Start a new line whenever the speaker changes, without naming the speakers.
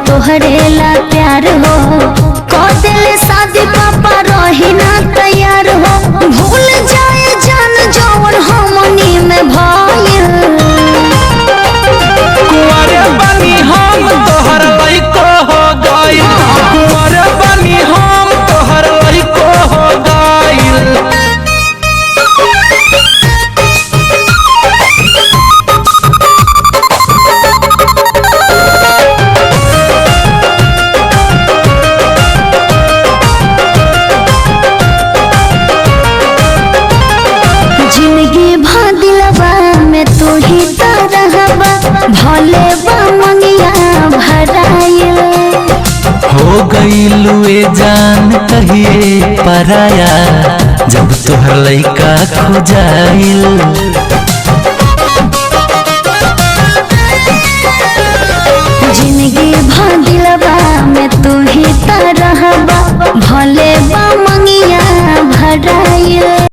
तोहरे ला प्यार हो कौदिल शादी पापा रही ना तैयार हो भूल जाए जान जौन हमनी में भइल
कुंवारे बनी हम तोहर लइको हो गइल कुंवारे बनी हम तोहर लइको हो गइल।
जिंदगी भादिलबा में तू ही तो रहबा भले बा मंगिया भराइल
हो गइलू ए जान कहिए पराया जब तोहर लइका खो जाइल।
जिंदगी भादिलबा में तू ही तो रहबा भले बा मंगिया भराइल।